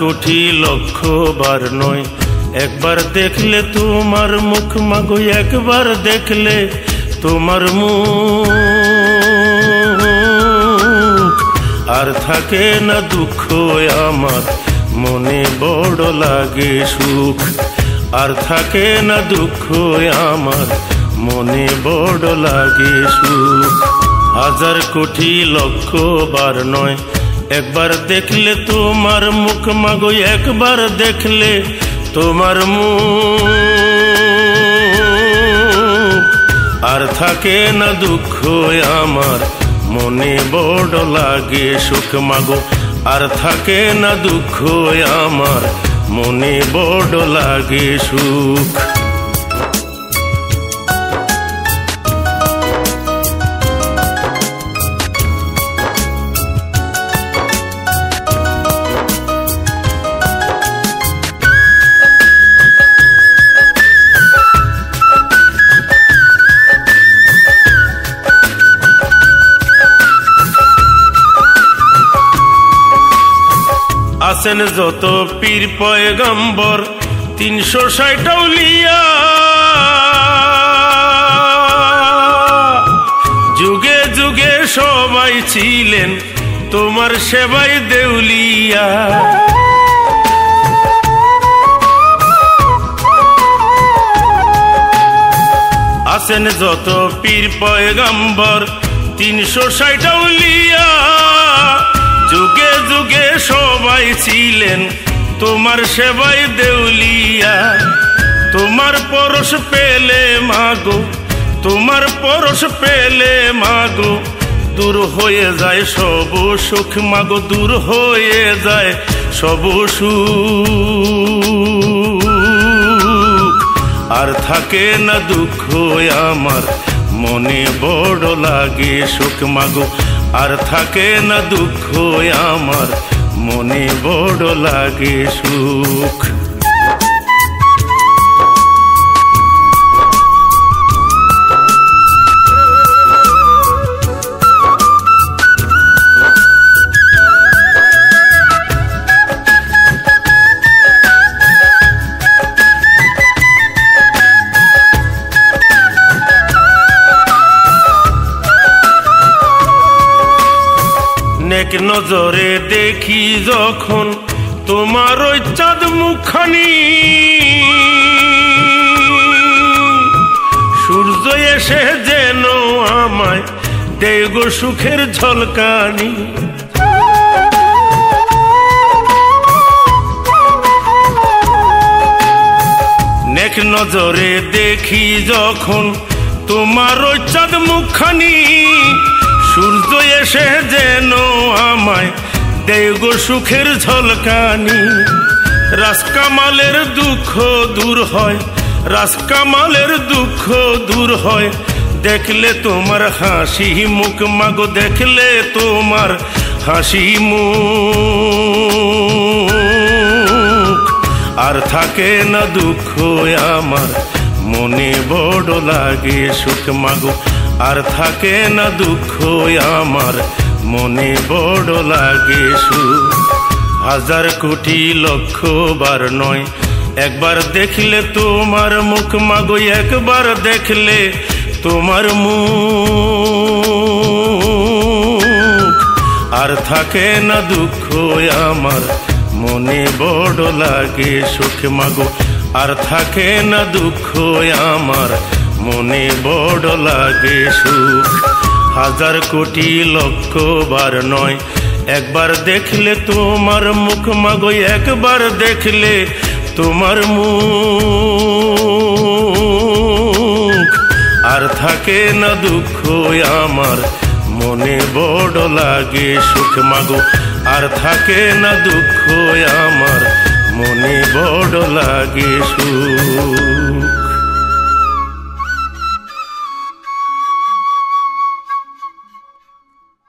কোটি লক্ষ বার নয়, একবার দেখলে তোমার মুখ মাগো, একবার দেখলে তোমার মুখ। আর থাকে না দুঃখ আমার, মনে বড় লাগে সুখ। আর থাকে না দুঃখ আমার, মনে বড় লাগে সুখ। হাজার কোটি লক্ষ বার নয়, একবার দেখলে তোমার মুখ মাগো, একবার দেখলে তোমার মুখ। আর থাকে না দুঃখ আমার, মনে বড় লাগে সুখ মাগো। আর থাকে না দুঃখ আমার, মনে বড় লাগে সুখ। আছেন যত পীর পয়গম্বর ৩৬০ আউলিয়া, যুগে যুগে সবাই ছিলেন তোমার সেবায় দেউলিয়া। আছেন যত পীর পয়গম্বর ৩৬০ আউলিয়া, যুগে যুগে সবাই ছিলেন তোমার সেবায় দেউলিয়া। তোমার পরশ পেলে মাগো, তোমার পরশ পেলে মাগো, দূর হয়ে যায় সব সুখ মাগো, দূর হয়ে যায় সব সুখ। আর থাকে না দুঃখ আমার, মনে বড় লাগে সুখ মাগো। আর থাকে না দুঃখ আমার, মনে বড় লাগে সুখ। নেক নজরে দেখি যখন তোমার ওই চাঁদ মুখখানি, সূর্য এসে যেন আমায় দেয় গো সুখের ঝলকানি। নেক নজরে দেখি যখন তোমার ওই চাঁদ মুখখানি, সূর্য এসে যেন আমায় দেয় গো সুখের ঝলকানি। রাজকামালের দুঃখ দূর হয়, রাজকামালের দুঃখ দূর হয়, দেখলে তোমার হাসি মুখ মাগো, দেখলে তোমার হাসি মুখ। আর থাকে না দুঃখ আমার, মনে বড় লাগে সুখ মাগো। আর থাকে না দুঃখ আমার, মনে বড় লাগে সুখ। হাজার কোটি লক্ষ বার নয়, একবার দেখলে তোমার মুখ মাগো, একবার দেখলে তোমার মুখ। আর থাকে না দুঃখ আমার, মনে বড় লাগে সুখ মাগো। আর থাকে না দুঃখ আমার, মনে বড় লাগে সুখ। হাজার কোটি লক্ষ বার নয়, একবার দেখলে তোমার মুখ মাগো, একবার দেখলে তোমার মুখ। আর থাকে না দুঃখ আমার, মনে বড় লাগে সুখ মাগো। আর থাকে না দুঃখ আমার, মনে বড় লাগে সুখ।